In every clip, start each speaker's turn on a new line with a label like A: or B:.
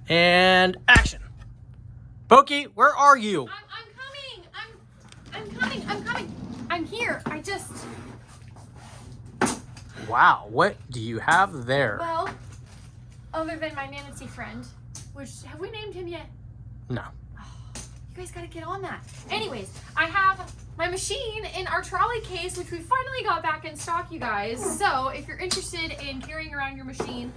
A: And action. Boki, where are you?
B: I'm coming. I'm here.
A: Wow, what do you have there?
B: Well, other than my manatee friend, which, have we named him yet?
A: No.
B: Oh, you guys gotta get on that. Anyways, I have my machine in our trolley case, which we finally got back in stock, you guys. So if you're interested in carrying around your machine,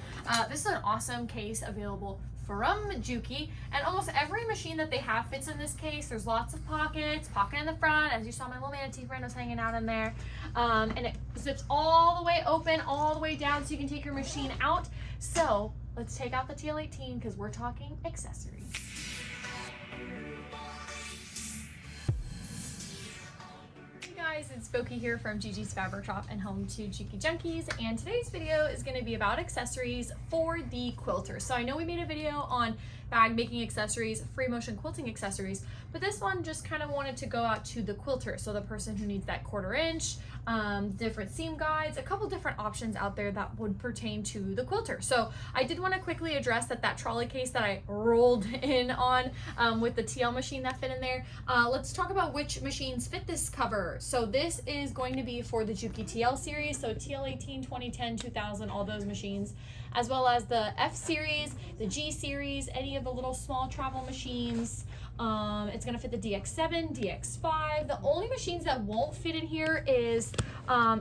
B: this is an awesome case available from Juki, and almost every machine that they have fits in this case. There's lots of pockets, pocket in the front, as you saw my little manatee friend was hanging out in there, and it zips all the way open, all the way down, so you can take your machine out. So let's take out the TL18 because we're talking accessories. Guys, it's Boki here from Gigi's Fabric Shop and home to Juki Junkies, and today's video is going to be about accessories for the quilter. So I know we made a video on bag making accessories, free motion quilting accessories, but this one just kind of wanted to go out to the quilter, so the person who needs that 1/4 inch, different seam guides, a couple different options out there that would pertain to the quilter. So I did want to quickly address that trolley case that I rolled in on with the TL machine that fit in there. Let's talk about which machines fit this cover. So this is going to be for the Juki TL series, so TL18, 2010, 2000, all those machines, as well as the F series, the G series, any of the little small travel machines. It's gonna fit the DX7, DX5. The only machines that won't fit in here is,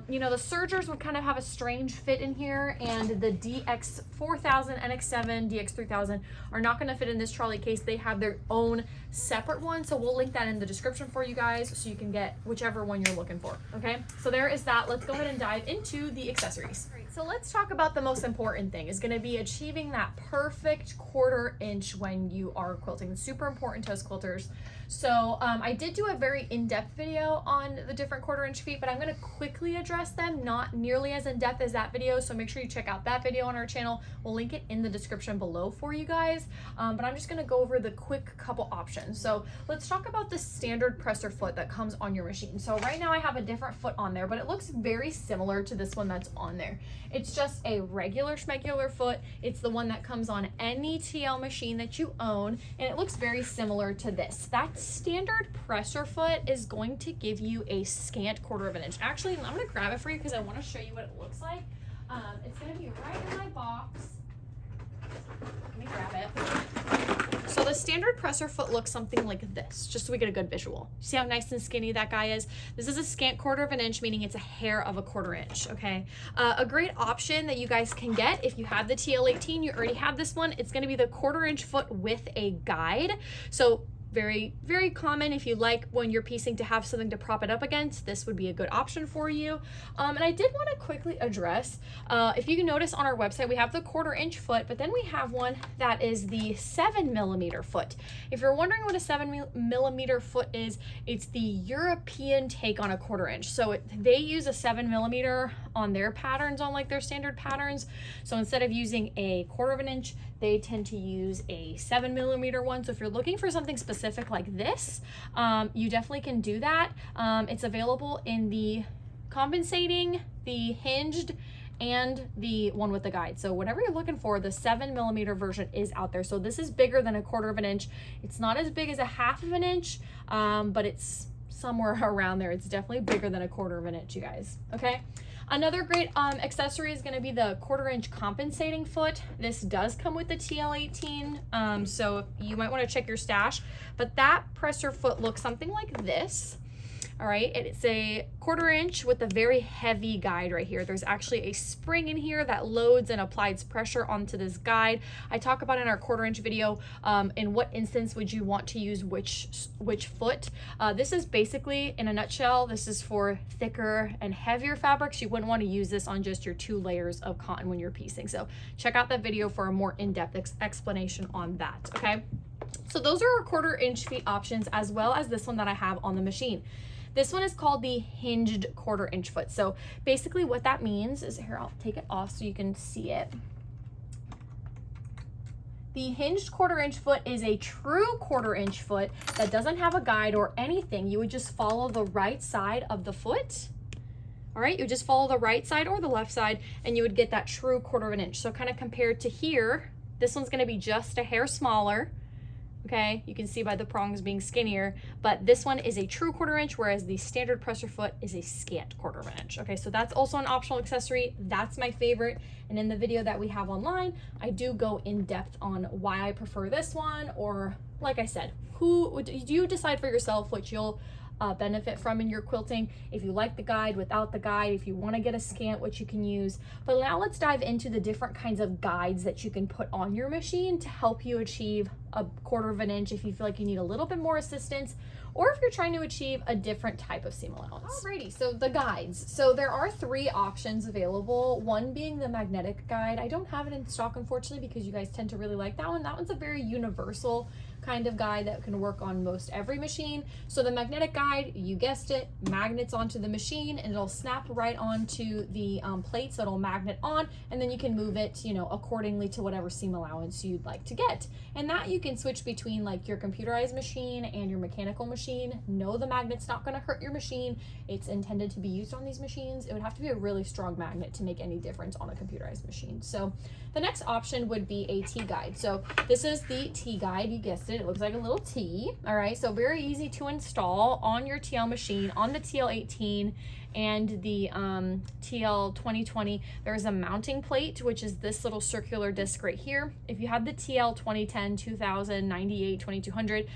B: you know, the Surgers would kind of have a strange fit in here, and the DX4000, NX7, DX3000 are not gonna fit in this trolley case. They have their own separate one, so we'll link that in the description for you guys so you can get whichever one you're looking for, okay? So there is that. Let's go ahead and dive into the accessories. All right, so let's talk about the most important thing, is gonna be achieving that perfect 1/4 inch when you are quilting. It's super important to us quilters. So I did do a very in-depth video on the different 1/4 inch feet, but I'm going to quickly address them, not nearly as in-depth as that video, so make sure you check out that video on our channel. We'll link it in the description below for you guys, but I'm just going to go over the quick couple options. So let's talk about the standard presser foot that comes on your machine. So right now I have a different foot on there, but it looks very similar to this one that's on there. It's just a regular schmegular foot. It's the one that comes on any TL machine that you own, and it looks very similar to this. That standard presser foot is going to give you a scant 1/4 of an inch. Actually, I'm going to grab it for you because I want to show you what it looks like. It's going to be right in my box. Let me grab it. So the standard presser foot looks something like this, just so we get a good visual. See how nice and skinny that guy is? This is a scant 1/4 of an inch, meaning it's a hair of a 1/4 inch, okay? A great option that you guys can get if you have the TL18, you already have this one, it's gonna be the 1/4 inch foot with a guide. So very, very common if you like when you're piecing to have something to prop it up against. This would be a good option for you. And I did want to quickly address, if you can notice on our website, we have the 1/4 inch foot, but then we have one that is the 7mm foot. If you're wondering what a 7mm foot is, it's the European take on a 1/4 inch. So they use a 7mm on their patterns, on like their standard patterns. So instead of using a 1/4 of an inch, they tend to use a 7mm one. So if you're looking for something specific like this, you definitely can do that. It's available in the compensating, the hinged, and the one with the guide. So whatever you're looking for, the 7mm version is out there. So this is bigger than a 1/4 of an inch. It's not as big as a 1/2 of an inch, but it's somewhere around there. It's definitely bigger than a 1/4 of an inch, you guys, okay? Another great accessory is going to be the 1/4 inch compensating foot. This does come with the TL18, so you might want to check your stash, but that presser foot looks something like this. All right, it's a 1/4 inch with a very heavy guide right here. There's actually a spring in here that loads and applies pressure onto this guide. I talk about in our 1/4 inch video in what instance would you want to use which foot. This is basically, in a nutshell, this is for thicker and heavier fabrics. You wouldn't want to use this on just your 2 layers of cotton when you're piecing. So check out that video for a more in-depth explanation on that, okay? So those are our 1/4 inch feet options, as well as this one that I have on the machine. This one is called the hinged 1/4 inch foot. So basically what that means is, here, I'll take it off so you can see it. The hinged 1/4 inch foot is a true 1/4 inch foot that doesn't have a guide or anything. You would just follow the right side of the foot. All right, you just follow the right side or the left side, and you would get that true 1/4 of an inch. So kind of compared to here, This one's gonna be just a hair smaller. Okay, you can see by the prongs being skinnier, but this one is a true 1/4 inch, whereas the standard presser foot is a scant 1/4 inch. Okay, so that's also an optional accessory. That's my favorite. And in the video that we have online, I do go in depth on why I prefer this one, or like I said, you decide for yourself what you'll benefit from in your quilting. If you like the guide, without the guide, if you want to get a scant, what you can use. But now let's dive into the different kinds of guides that you can put on your machine to help you achieve a 1/4 inch if you feel like you need a little bit more assistance, or if you're trying to achieve a different type of seam allowance. Alrighty, so the guides. So there are 3 options available, one being the magnetic guide. I don't have it in stock, unfortunately, because you guys tend to really like that one. That one's a very universal kind of guide that can work on most every machine. So the magnetic guide, you guessed it, magnets onto the machine, and it'll snap right onto the plates that it'll magnet on, and then you can move it, you know, accordingly to whatever seam allowance you'd like to get. And that you can switch between like your computerized machine and your mechanical machine. No, the magnet's not going to hurt your machine. It's intended to be used on these machines. It would have to be a really strong magnet to make any difference on a computerized machine. So the next option would be a T guide. So this is the T guide, you guessed it. It looks like a little T. All right, so very easy to install on your TL machine, on the TL18 and the TL 2020. There's a mounting plate, which is this little circular disc right here. If you have the TL 2010, 2000, 98, 2200,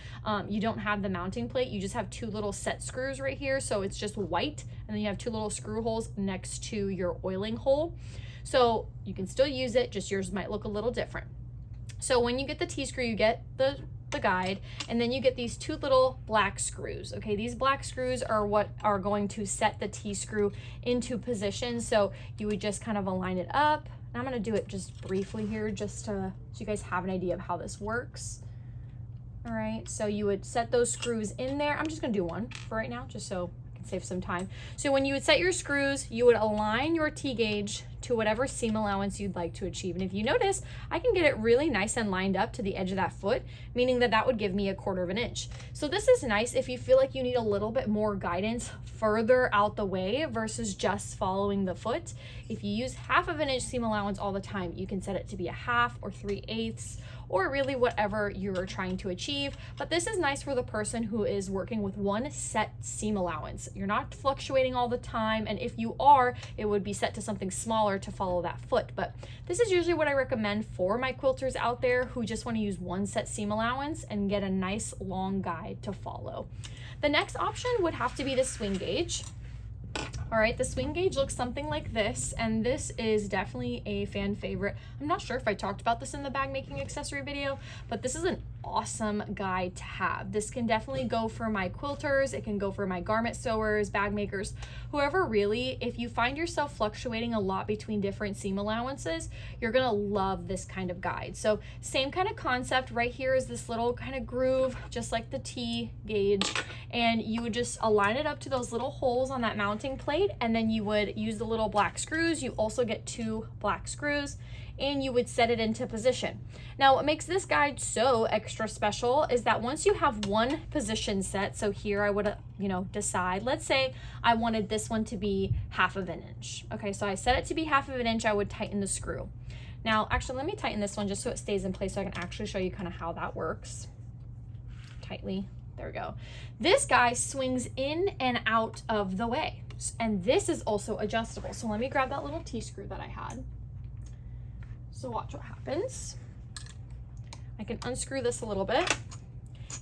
B: you don't have the mounting plate. You just have 2 little set screws right here. So it's just white, and then you have 2 little screw holes next to your oiling hole. So you can still use it, just yours might look a little different. So when you get the T-screw, you get the guide, and then you get these 2 little black screws. Okay, these black screws are what are going to set the T-screw into position. So you would just kind of align it up. And I'm going to do it just briefly here, just so you guys have an idea of how this works. All right, so you would set those screws in there. I'm just going to do one for right now, just so I can save some time. So when you would set your screws, you would align your T-gauge to whatever seam allowance you'd like to achieve. And if you notice, I can get it really nice and lined up to the edge of that foot, meaning that that would give me a 1/4 inch. So this is nice if you feel like you need a little bit more guidance further out the way versus just following the foot. If you use 1/2 inch seam allowance all the time, you can set it to be a 1/2 or 3/8, or really whatever you're trying to achieve. But this is nice for the person who is working with one set seam allowance. You're not fluctuating all the time, and if you are, it would be set to something smaller to follow that foot. But this is usually what I recommend for my quilters out there who just want to use one set seam allowance and get a nice long guide to follow. The next option would have to be the swing gauge. All right, the swing gauge looks something like this, and this is definitely a fan favorite. I'm not sure if I talked about this in the bag making accessory video, but this is an awesome guide to have. This can definitely go for my quilters, it can go for my garment sewers, bag makers, whoever really. If you find yourself fluctuating a lot between different seam allowances, you're gonna love this kind of guide. So same kind of concept. Right here is this little kind of groove, just like the T gauge, and you would just align it up to those little holes on that mounting plate, and then you would use the little black screws. You also get 2 black screws, and you would set it into position. Now, what makes this guide so extra special is that once you have one position set, so here I would, decide, let's say I wanted this one to be 1/2 inch. Okay, so I set it to be 1/2 inch, I would tighten the screw. Now, actually, let me tighten this one just so it stays in place so I can actually show you kind of how that works. Tightly, there we go. This guy swings in and out of the way, and this is also adjustable. So let me grab that little T-screw that I had. So watch what happens. I can unscrew this a little bit,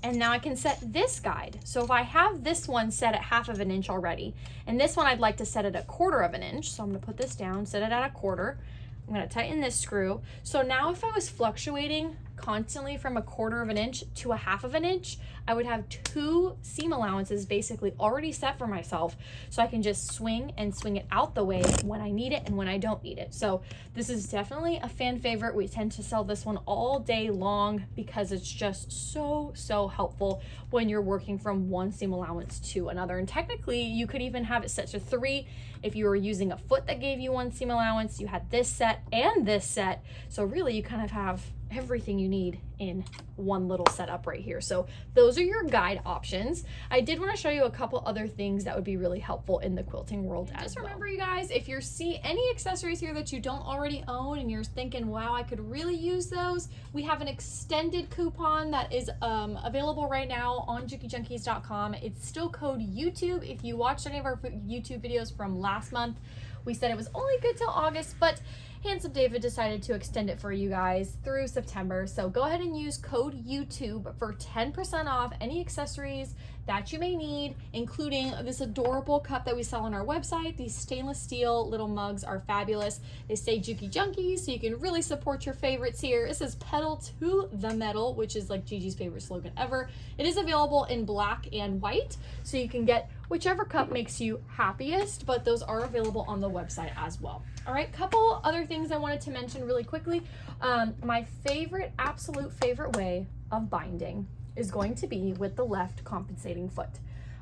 B: and now I can set this guide. So if I have this one set at 1/2 inch already, and this one I'd like to set it at 1/4 inch, so I'm gonna put this down, set it at 1/4. I'm gonna tighten this screw. So now if I was fluctuating constantly from 1/4 inch to 1/2 inch, I would have 2 seam allowances basically already set for myself. So I can just swing and swing it out the way when I need it and when I don't need it. So this is definitely a fan favorite. We tend to sell this one all day long because it's just so helpful when you're working from one seam allowance to another. And technically you could even have it set to 3 if you were using a foot that gave you 1 seam allowance. You had this set and this set. So really you kind of have everything you need in one little setup right here. So those are your guide options. I did want to show you a couple other things that would be really helpful in the quilting world as well. Just remember, you guys, if you see any accessories here that you don't already own and you're thinking, wow, I could really use those, we have an extended coupon that is available right now on JukiJunkies.com. It's still code YouTube. If you watched any of our YouTube videos from last month, we said it was only good till August, but Handsome David decided to extend it for you guys through September. So go ahead and use code YouTube for 10% off any accessories that you may need, including this adorable cup that we sell on our website. These stainless steel little mugs are fabulous. They say Juki Junkies, so you can really support your favorites here. It says pedal to the metal, which is like Gigi's favorite slogan ever. It is available in black and white, so you can get whichever cup makes you happiest, but those are available on the website as well. All right, couple other things I wanted to mention really quickly. My favorite, absolute favorite way of binding is going to be with the left compensating foot.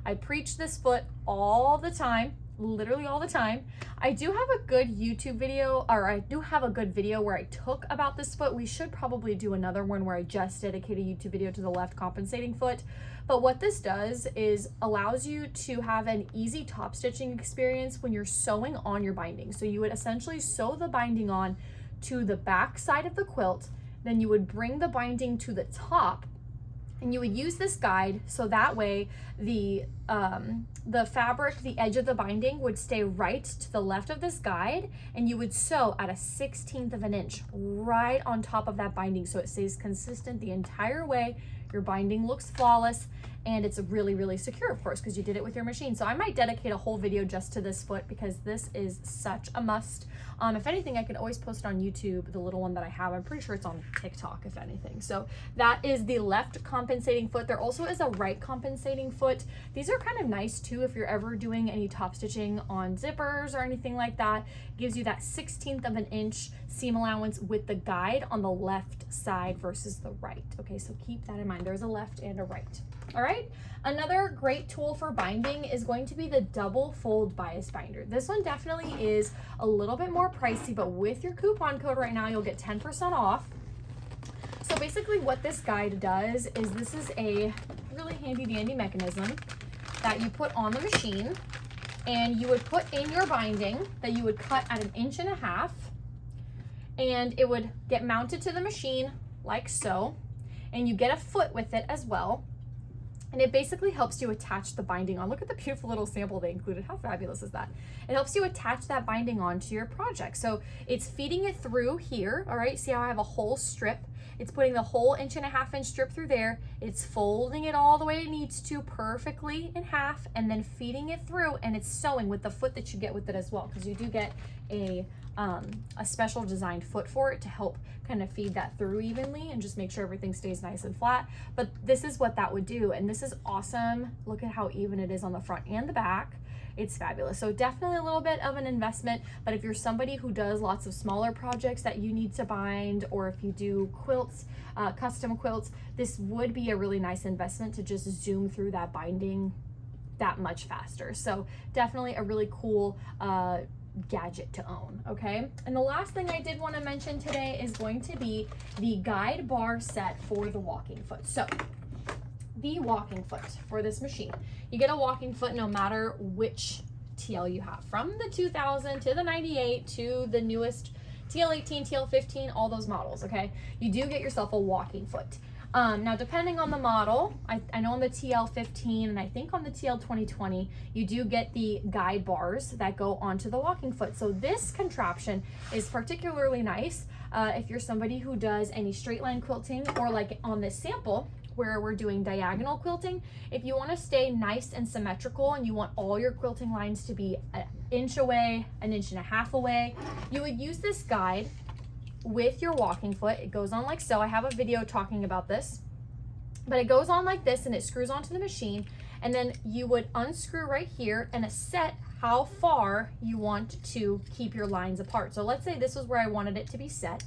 B: I preach this foot all the time, literally all the time. I do have a good YouTube video, or I do have a good video where I took about this foot. We should probably do another one where I just dedicate a YouTube video to the left compensating foot. But what this does is allows you to have an easy top stitching experience when you're sewing on your binding. So you would essentially sew the binding on to the back side of the quilt, then you would bring the binding to the top, and you would use this guide so that way the fabric, the edge of the binding would stay right to the left of this guide, and you would sew at a 1/16 of an inch right on top of that binding so it stays consistent the entire way. Your binding looks flawless, and it's really, really secure, of course, because you did it with your machine. So I might dedicate a whole video just to this foot because this is such a must. If anything, I can always post it on YouTube, the little one that I have. I'm pretty sure it's on TikTok, if anything. So that is the left compensating foot. There also is a right compensating foot. These are kind of nice too if you're ever doing any top stitching on zippers or anything like that. It gives you that 1/16 of an inch seam allowance with the guide on the left side versus the right. Okay, so keep that in mind. There's a left and a right. All right, another great tool for binding is going to be the double fold bias binder. This one definitely is a little bit more pricey, but with your coupon code right now, you'll get 10% off. So basically what this guide does is this is a really handy dandy mechanism that you put on the machine, and you would put in your binding that you would cut at 1.5 inches, and it would get mounted to the machine like so, and you get a foot with it as well. And it basically helps you attach the binding on. Look at the beautiful little sample they included. How fabulous is that? It helps you attach that binding onto your project. So it's feeding it through here, all right? See how I have a whole strip? It's putting the whole 1.5 inch strip through there. It's folding it all the way it needs to perfectly in half, and then feeding it through, and it's sewing with the foot that you get with it as well, because you do get a special designed foot for it to help kind of feed that through evenly and just make sure everything stays nice and flat. But this is what that would do, and this is awesome. Look at how even it is on the front and the back. It's fabulous. So definitely a little bit of an investment, but if you're somebody who does lots of smaller projects that you need to bind, or if you do quilts, custom quilts, this would be a really nice investment to just zoom through that binding that much faster. So definitely a really cool gadget to own. Okay, and the last thing I did want to mention today is going to be the guide bar set for the walking foot. So the walking foot for this machine, you get a walking foot no matter which TL you have, from the 2000 to the 98 to the newest TL18, TL15, all those models. Okay, you do get yourself a walking foot. Now, depending on the model, I know on the TL15 and I think on the TL 2020, you do get the guide bars that go onto the walking foot. So this contraption is particularly nice if you're somebody who does any straight line quilting, or like on this sample where we're doing diagonal quilting. If you want to stay nice and symmetrical and you want all your quilting lines to be 1 inch away, 1.5 inches away, you would use this guide with your walking foot. It goes on like so. I have a video talking about this, but it goes on like this and it screws onto the machine, and then you would unscrew right here and set how far you want to keep your lines apart. So let's say this was where I wanted it to be set.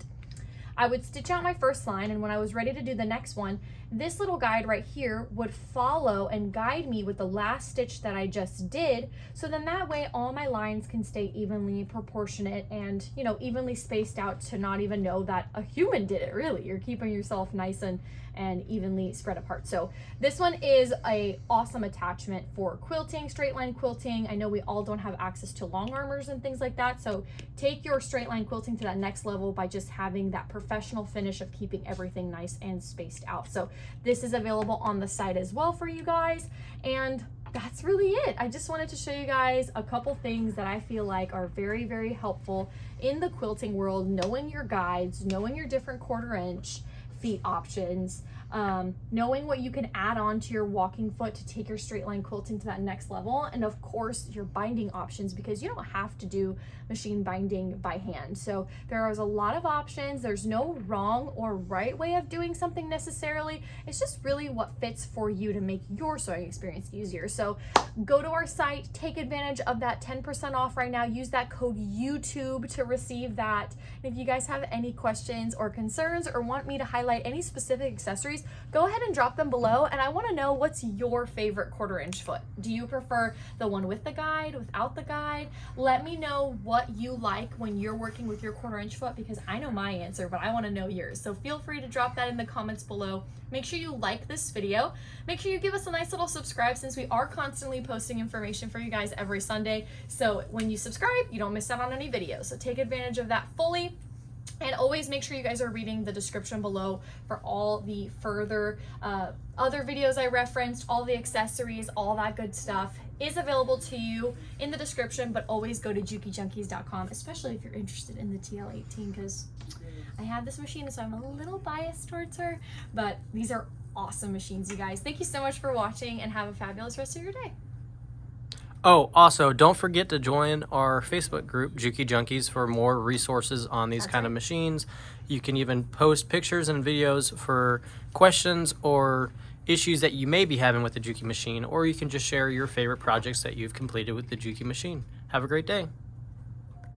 B: I would stitch out my first line, and when I was ready to do the next one, this little guide right here would follow and guide me with the last stitch that I just did. So then that way all my lines can stay evenly proportionate and, you know, evenly spaced out to not even know that a human did it. Really, you're keeping yourself nice and evenly spread apart. So this one is a awesome attachment for quilting, straight line quilting. I know we all don't have access to long armors and things like that, so take your straight line quilting to that next level by just having that professional finish of keeping everything nice and spaced out. So this is available on the site as well for you guys, and that's really it. I just wanted to show you guys a couple things that I feel like are very, very helpful in the quilting world, knowing your guides, knowing your different 1/4 inch feet options, knowing what you can add on to your walking foot to take your straight line quilting to that next level, and of course your binding options, because you don't have to do machine binding by hand. So there is a lot of options. There's no wrong or right way of doing something necessarily. It's just really what fits for you to make your sewing experience easier. So go to our site, take advantage of that 10% off right now. Use that code YouTube to receive that. And if you guys have any questions or concerns or want me to highlight any specific accessories, go ahead and drop them below, and I want to know, what's your favorite 1/4 inch foot? Do you prefer the one with the guide, without the guide? Let me know what you like when you're working with your 1/4 inch foot, because I know my answer, but I want to know yours. So feel free to drop that in the comments below. Make sure you like this video. Make sure you give us a nice little subscribe, since we are constantly posting information for you guys every Sunday. So when you subscribe, you don't miss out on any videos. So take advantage of that fully. And always make sure you guys are reading the description below for all the further other videos I referenced, all the accessories, all that good stuff is available to you in the description. But always go to jukijunkies.com, especially if you're interested in the TL18, because I have this machine, so I'm a little biased towards her. But these are awesome machines, you guys. Thank you so much for watching, and have a fabulous rest of your day.
A: Oh, also, don't forget to join our Facebook group, Juki Junkies, for more resources on these kind of machines. You can even post pictures and videos for questions or issues that you may be having with the Juki machine, or you can just share your favorite projects that you've completed with the Juki machine. Have a great day.